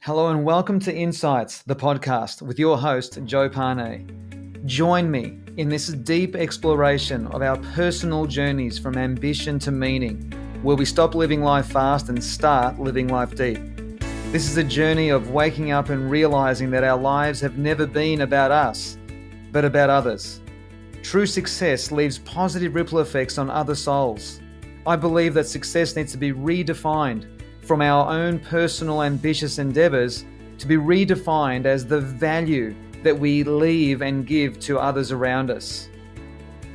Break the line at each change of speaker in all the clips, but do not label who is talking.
Hello and welcome to Insights, the podcast with your host, Joe Pane. Join me in this deep exploration of our personal journeys from ambition to meaning, where we stop living life fast and start living life deep. This is a journey of waking up and realizing that our lives have never been about us, but about others. True success leaves positive ripple effects on other souls. I believe that success needs to be redefined from our own personal ambitious endeavors to be redefined as the value that we leave and give to others around us.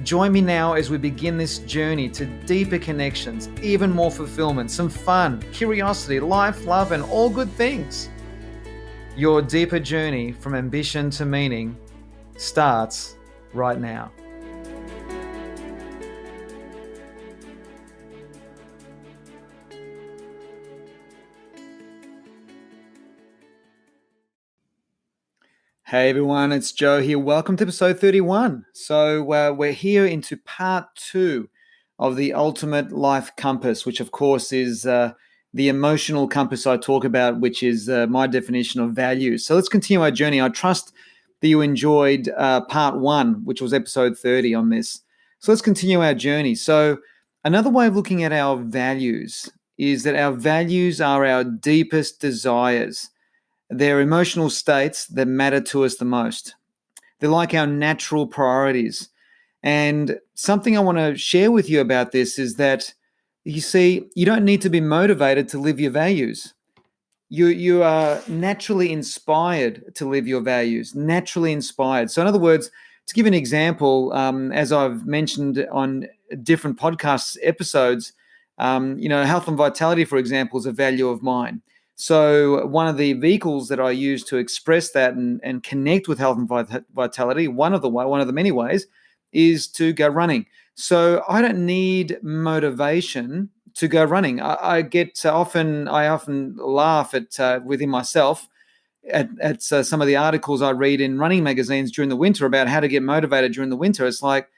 Join me now as we begin this journey to deeper connections, even more fulfillment, some fun, curiosity, life, love, and all good things. Your deeper journey from ambition to meaning starts right now. Hey everyone, it's Joe here. Welcome to episode 31. So we're here into part 2 of the ultimate life compass, which of course is the emotional compass I talk about, which is my definition of values. So let's continue our journey. I trust that you enjoyed part 1, which was episode 30 on this. So let's continue our journey. So another way of looking at our values is that our values are our deepest desires. They're emotional states that matter to us the most. They're like our natural priorities. And something I want to share with you about this is that, you see, you don't need to be motivated to live your values. You are naturally inspired to live your values, naturally inspired. So in other words, to give an example, as I've mentioned on different podcast episodes, health and vitality, for example, is a value of mine. So one of the vehicles that I use to express that and connect with health and vitality, one of the many ways, is to go running. So I don't need motivation to go running. I often laugh at within myself at some of the articles I read in running magazines during the winter about how to get motivated during the winter. It's like,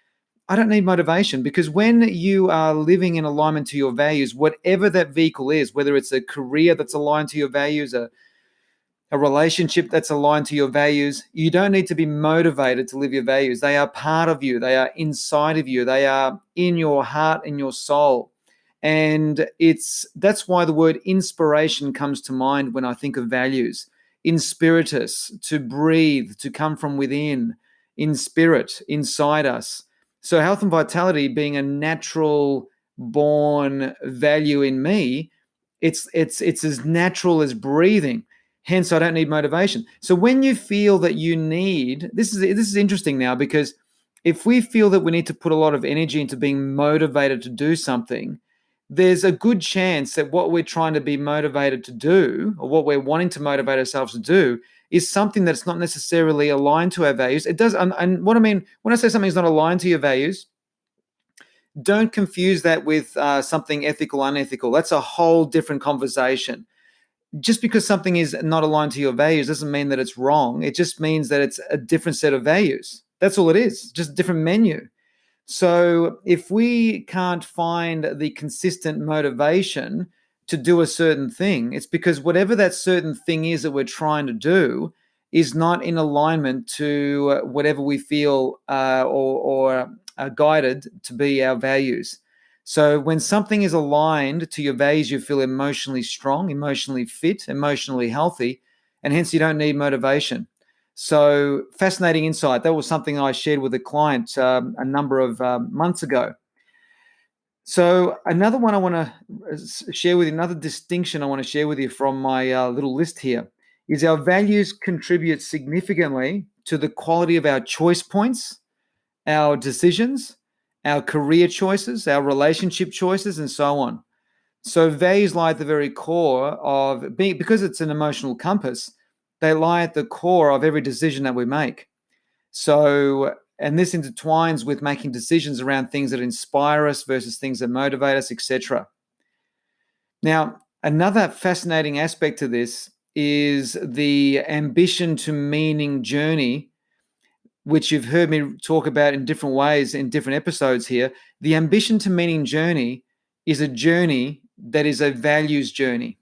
I don't need motivation, because when you are living in alignment to your values, whatever that vehicle is, whether it's a career that's aligned to your values, a relationship that's aligned to your values, you don't need to be motivated to live your values. They are part of you. They are inside of you. They are in your heart and your soul. And that's why the word inspiration comes to mind when I think of values. In spiritus, to breathe, to come from within, in spirit, inside us. So health and vitality being a natural born value in me, it's as natural as breathing. Hence, I don't need motivation. So when you feel that you need, this is interesting now, because if we feel that we need to put a lot of energy into being motivated to do something, there's a good chance that what we're trying to be motivated to do, or what we're wanting to motivate ourselves to do, is something that's not necessarily aligned to our values. It does, and what I mean when I say something's not aligned to your values, don't confuse that with something ethical, unethical. That's a whole different conversation. Just because something is not aligned to your values doesn't mean that it's wrong. It just means that it's a different set of values. That's all it is, just a different menu. So if we can't find the consistent motivation to do a certain thing, it's because whatever that certain thing is that we're trying to do is not in alignment to whatever we feel or are guided to be our values. So when something is aligned to your values, you feel emotionally strong, emotionally fit, emotionally healthy, and hence you don't need motivation. So fascinating insight. That was something I shared with a client a number of months ago. So another one I want to share with you, another distinction I want to share with you from my little list here, is our values contribute significantly to the quality of our choice points, our decisions, our career choices, our relationship choices, and so on. So values lie at the very core of being, because it's an emotional compass, they lie at the core of every decision that we make. So, and this intertwines with making decisions around things that inspire us versus things that motivate us, etc. Now, another fascinating aspect to this is the ambition to meaning journey, which you've heard me talk about in different ways in different episodes here. The ambition to meaning journey is a journey that is a values journey.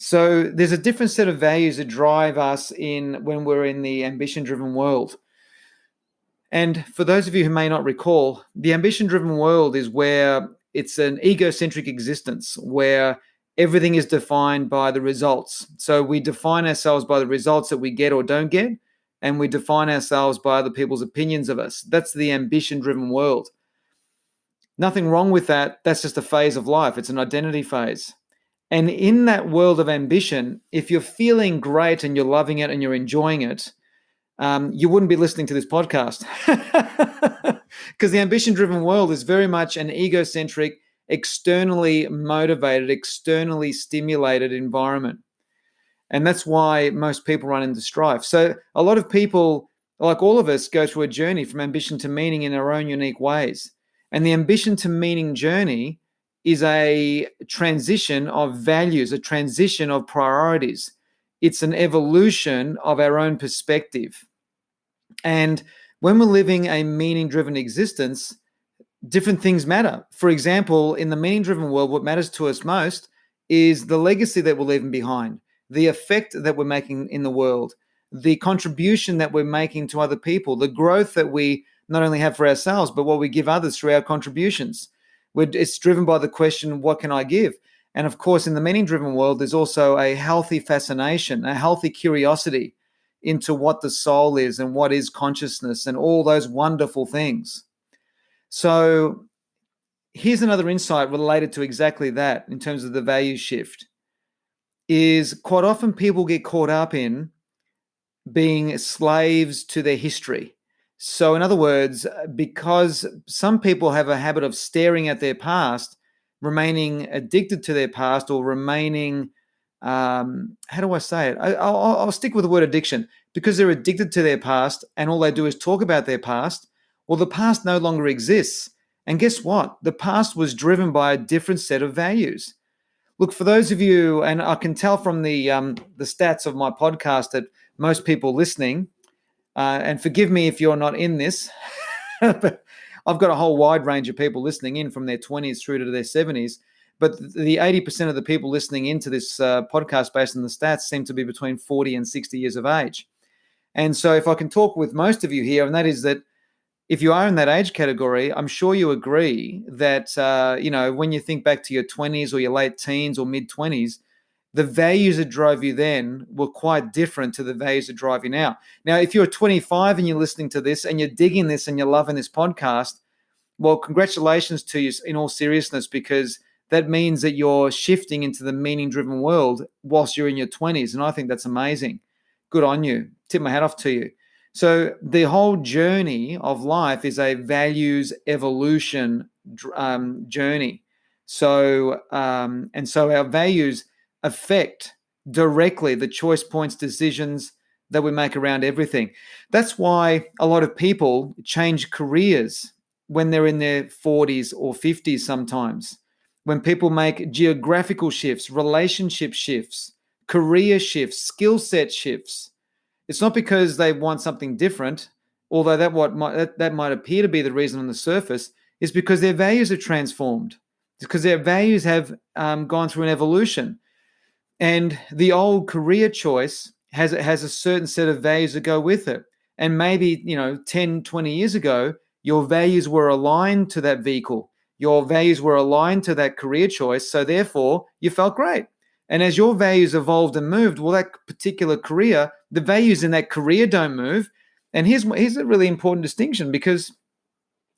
So there's a different set of values that drive us in when we're in the ambition-driven world. And for those of you who may not recall, the ambition-driven world is where it's an egocentric existence, where everything is defined by the results. So we define ourselves by the results that we get or don't get, and we define ourselves by other people's opinions of us. That's the ambition-driven world. Nothing wrong with that. That's just a phase of life. It's an identity phase. And in that world of ambition, if you're feeling great and you're loving it and you're enjoying it, you wouldn't be listening to this podcast. Because the ambition-driven world is very much an egocentric, externally motivated, externally stimulated environment. And that's why most people run into strife. So a lot of people, like all of us, go through a journey from ambition to meaning in our own unique ways. And the ambition to meaning journey is a transition of values, a transition of priorities. It's an evolution of our own perspective. And when we're living a meaning-driven existence, different things matter. For example, in the meaning-driven world, what matters to us most is the legacy that we're leaving behind, the effect that we're making in the world, the contribution that we're making to other people, the growth that we not only have for ourselves, but what we give others through our contributions. It's driven by the question, what can I give? And of course, in the meaning-driven world, there's also a healthy fascination, a healthy curiosity into what the soul is and what is consciousness and all those wonderful things. So here's another insight related to exactly that in terms of the value shift, is quite often people get caught up in being slaves to their history. So in other words, because some people have a habit of staring at their past, remaining addicted to their past, or remaining, how do I say it? I'll stick with the word addiction. Because they're addicted to their past and all they do is talk about their past, well, the past no longer exists. And guess what? The past was driven by a different set of values. Look, for those of you, and I can tell from the stats of my podcast that most people listening, and forgive me if you're not in this, but I've got a whole wide range of people listening in from their 20s through to their 70s. But the 80% of the people listening into this podcast based on the stats seem to be between 40 and 60 years of age. And so if I can talk with most of you here, and that is that if you are in that age category, I'm sure you agree that, when you think back to your 20s or your late teens or mid-20s, the values that drove you then were quite different to the values that drive you now. Now, if you're 25 and you're listening to this and you're digging this and you're loving this podcast, well, congratulations to you in all seriousness, because that means that you're shifting into the meaning-driven world whilst you're in your 20s. And I think that's amazing. Good on you. Tip my hat off to you. So the whole journey of life is a values evolution journey. So our values affect directly the choice points, decisions that we make around everything. That's why a lot of people change careers when they're in their 40s or 50s sometimes. When people make geographical shifts, relationship shifts, career shifts, skill set shifts, it's not because they want something different, although that might appear to be the reason on the surface. It's because their values are transformed. It's because their values have gone through an evolution. And the old career choice has a certain set of values that go with it. And maybe, 10, 20 years ago, your values were aligned to that vehicle. Your values were aligned to that career choice. So therefore, you felt great. And as your values evolved and moved, well, that particular career, the values in that career don't move. And here's a really important distinction, because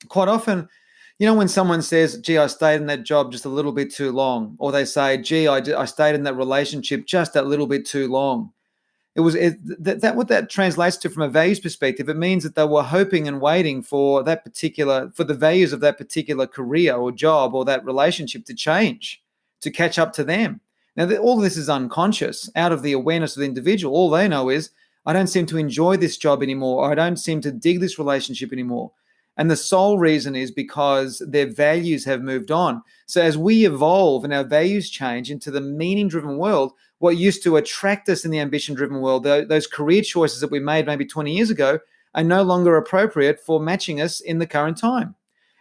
quite often, when someone says, gee, I stayed in that job just a little bit too long, or they say, gee, I stayed in that relationship just a little bit too long. What that translates to from a values perspective, it means that they were hoping and waiting for the values of that particular career or job or that relationship to change, to catch up to them. Now, all of this is unconscious, out of the awareness of the individual. All they know is, I don't seem to enjoy this job anymore, or I don't seem to dig this relationship anymore. And the sole reason is because their values have moved on. So as we evolve and our values change into the meaning-driven world, what used to attract us in the ambition-driven world, those career choices that we made maybe 20 years ago, are no longer appropriate for matching us in the current time.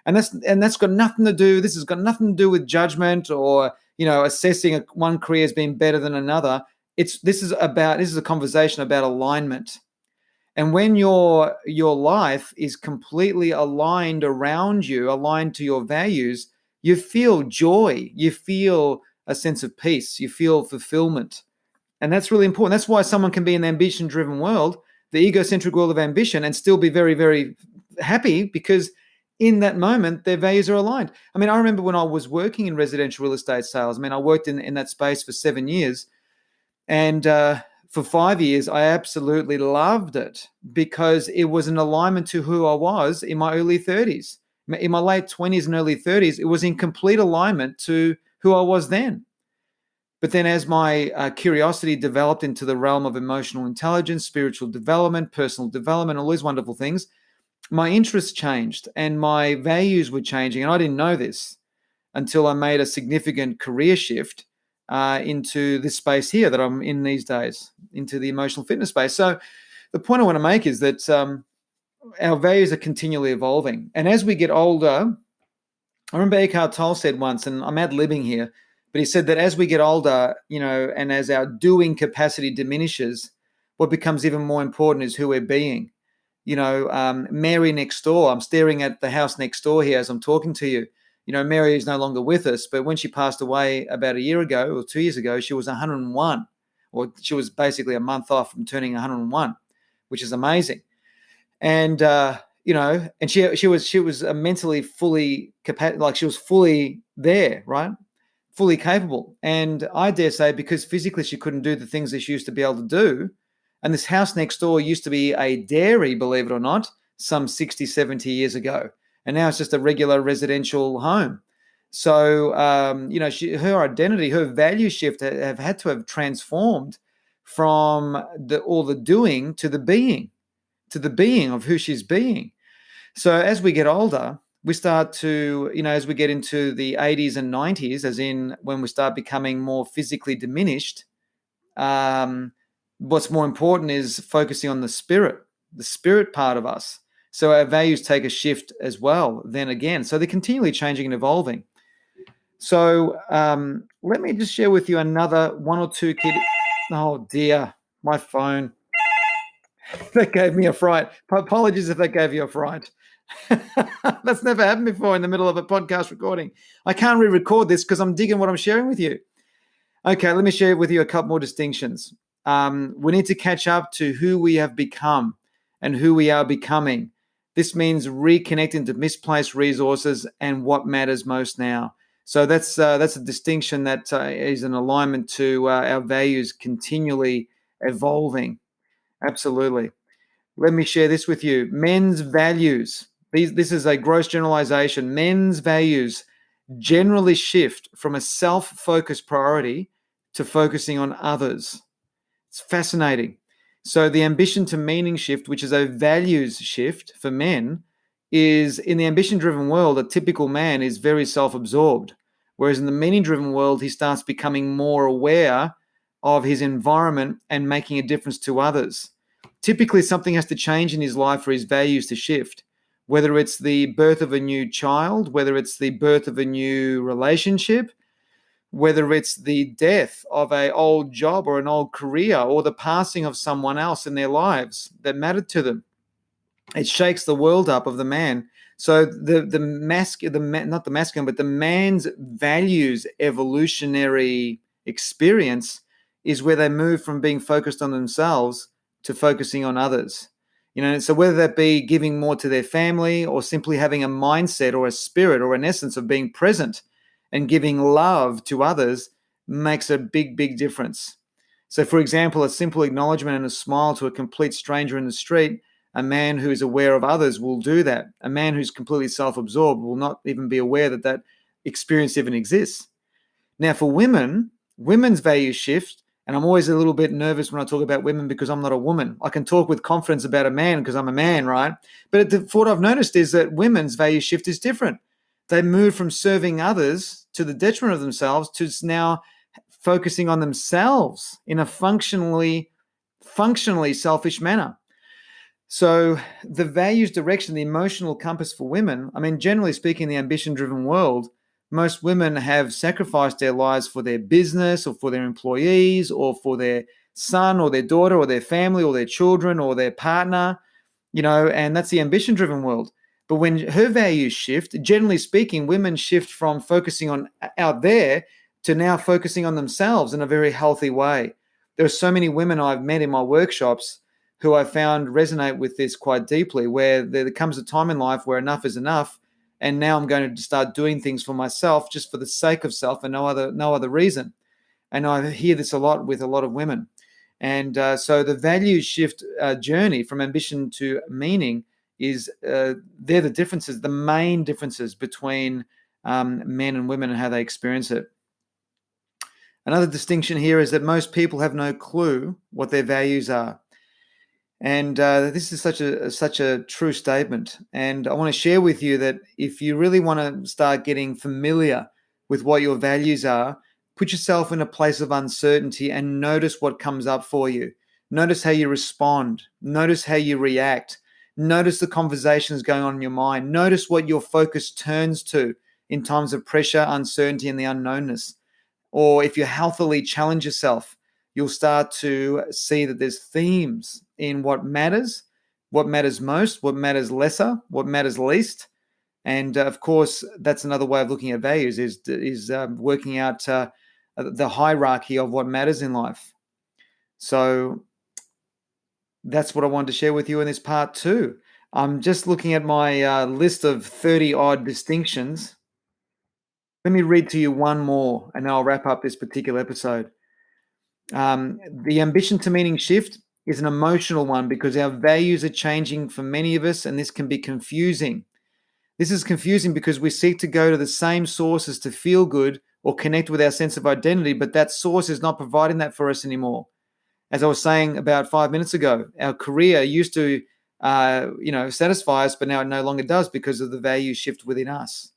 And that's got nothing to do. This has got nothing to do with judgment or assessing one career as being better than another. This is a conversation about alignment. And when your life is completely aligned around you, aligned to your values, you feel joy, you feel a sense of peace, you feel fulfillment. And that's really important. That's why someone can be in an ambition-driven world, the egocentric world of ambition, and still be very, very happy, because in that moment, their values are aligned. I mean, I remember when I was working in residential real estate sales. I mean, I worked in that space for 7 years. And for 5 years, I absolutely loved it, because it was an alignment to who I was in my early 30s. In my late 20s and early 30s, it was in complete alignment to who I was then. But then as my curiosity developed into the realm of emotional intelligence, spiritual development, personal development, all these wonderful things, my interests changed and my values were changing. And I didn't know this until I made a significant career shift into this space here that I'm in these days, into the emotional fitness space. So the point I want to make is that our values are continually evolving. And as we get older, I remember Eckhart Tolle said once, and I'm ad-libbing here, but he said that as we get older, and as our doing capacity diminishes, what becomes even more important is who we're being. Mary next door, I'm staring at the house next door here as I'm talking to you. Mary is no longer with us, but when she passed away about a year ago or 2 years ago, she was 101, or she was basically a month off from turning 101, which is amazing. And, and she was mentally fully, like she was fully there, right? Fully capable. And I dare say, because physically she couldn't do the things that she used to be able to do. And this house next door used to be a dairy, believe it or not, some 60, 70 years ago. And now it's just a regular residential home. So, her identity, her value shift have had to have transformed from all the doing to the being of who she's being. So as we get older, we start to, as we get into the 80s and 90s, as in when we start becoming more physically diminished, what's more important is focusing on the spirit part of us. So our values take a shift as well then again. So they're continually changing and evolving. So let me just share with you another one or two Oh dear, my phone. That gave me a fright. Apologies if that gave you a fright. That's never happened before in the middle of a podcast recording. I can't re-record this because I'm digging what I'm sharing with you. Okay, let me share with you a couple more distinctions. We need to catch up to who we have become and who we are becoming. This means reconnecting to misplaced resources and what matters most now. So that's a distinction that is an alignment to our values continually evolving. Absolutely. Let me share this with you. Men's values. This is a gross generalization. Men's values generally shift from a self-focused priority to focusing on others. It's fascinating. So the ambition to meaning shift, which is a values shift for men, is in the ambition-driven world, a typical man is very self-absorbed. Whereas in the meaning-driven world, he starts becoming more aware of his environment and making a difference to others. Typically, something has to change in his life for his values to shift, whether it's the birth of a new child, whether it's the birth of a new relationship, whether it's the death of an old job or an old career, or the passing of someone else in their lives that mattered to them. It shakes the world up of the man. So the man's values evolutionary experience is where they move from being focused on themselves to focusing on others. So whether that be giving more to their family or simply having a mindset or a spirit or an essence of being present and giving love to others makes a big, big difference. So for example, a simple acknowledgement and a smile to a complete stranger in the street, a man who is aware of others will do that. A man who's completely self-absorbed will not even be aware that that experience even exists. Now for women's values shift. And I'm always a little bit nervous when I talk about women because I'm not a woman. I can talk with confidence about a man because I'm a man, right? But what I've noticed is that women's value shift is different. They move from serving others to the detriment of themselves to now focusing on themselves in a functionally selfish manner. So the values direction, the emotional compass for women, I mean, generally speaking, the ambition-driven world, Most women have sacrificed their lives for their business or for their employees or for their son or their daughter or their family or their children or their partner, and that's the ambition-driven world. But when her values shift, generally speaking, women shift from focusing on out there to now focusing on themselves in a very healthy way. There are so many women I've met in my workshops who I found resonate with this quite deeply, where there comes a time in life where enough is enough, and now I'm going to start doing things for myself just for the sake of self and no other reason. And I hear this a lot with a lot of women. And so the values shift journey from ambition to meaning is they're the differences, the main differences between men and women and how they experience it. Another distinction here is that most people have no clue what their values are. And this is such a true statement. And I want to share with you that if you really want to start getting familiar with what your values are, put yourself in a place of uncertainty and notice what comes up for you. Notice how you respond. Notice how you react. Notice the conversations going on in your mind. Notice what your focus turns to in times of pressure, uncertainty, and the unknownness. Or if you healthily challenge yourself, you'll start to see that there's themes in what matters most, what matters lesser, what matters least. And of course, that's another way of looking at values is working out the hierarchy of what matters in life. So that's what I wanted to share with you in this part 2. I'm just looking at my list of 30 odd distinctions. Let me read to you one more, and then I'll wrap up this particular episode. The ambition to meaning shift is an emotional one because our values are changing for many of us, and this can be confusing. This is confusing because we seek to go to the same sources to feel good or connect with our sense of identity, but that source is not providing that for us anymore. As I was saying about 5 minutes ago, our career used to, satisfy us, but now it no longer does because of the value shift within us.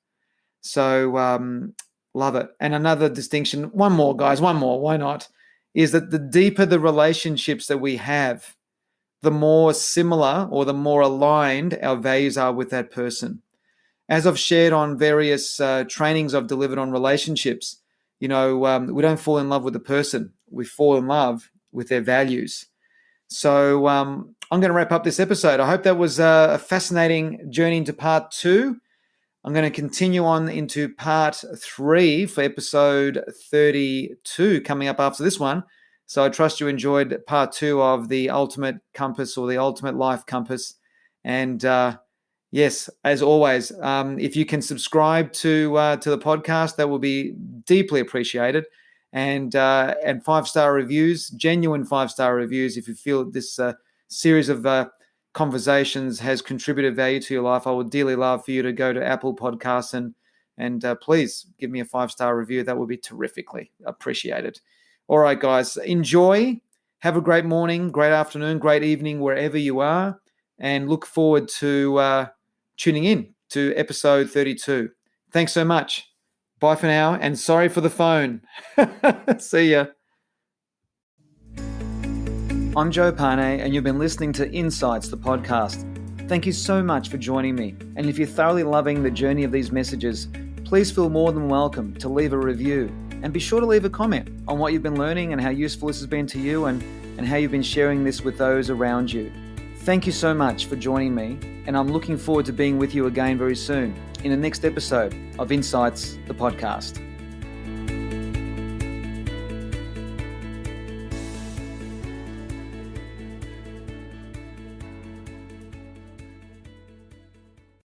So love it. And another distinction, one more, guys, one more, why not, is that the deeper the relationships that we have, the more similar or the more aligned our values are with that person. As I've shared on various trainings I've delivered on relationships, we don't fall in love with the person. We fall in love with their values. So I'm going to wrap up this episode. I hope that was a fascinating journey into part 2. I'm going to continue on into part 3 for episode 32 coming up after this one. So I trust you enjoyed part 2 of the Ultimate Compass or the Ultimate Life Compass. And yes, as always, if you can subscribe to the podcast, that will be deeply appreciated. And 5-star reviews, genuine 5-star reviews. If you feel this series of conversations has contributed value to your life, I would dearly love for you to go to Apple Podcasts and please give me a 5-star review. That would be terrifically appreciated. All right, guys, enjoy. Have a great morning, great afternoon, great evening, wherever you are, and look forward to tuning in to episode 32. Thanks so much. Bye for now, and sorry for the phone. See ya. I'm Joe Pane, and you've been listening to Insights, the podcast. Thank you so much for joining me. And if you're thoroughly loving the journey of these messages, please feel more than welcome to leave a review. And be sure to leave a comment on what you've been learning and how useful this has been to you and how you've been sharing this with those around you. Thank you so much for joining me, and I'm looking forward to being with you again very soon in the next episode of Insights, the podcast.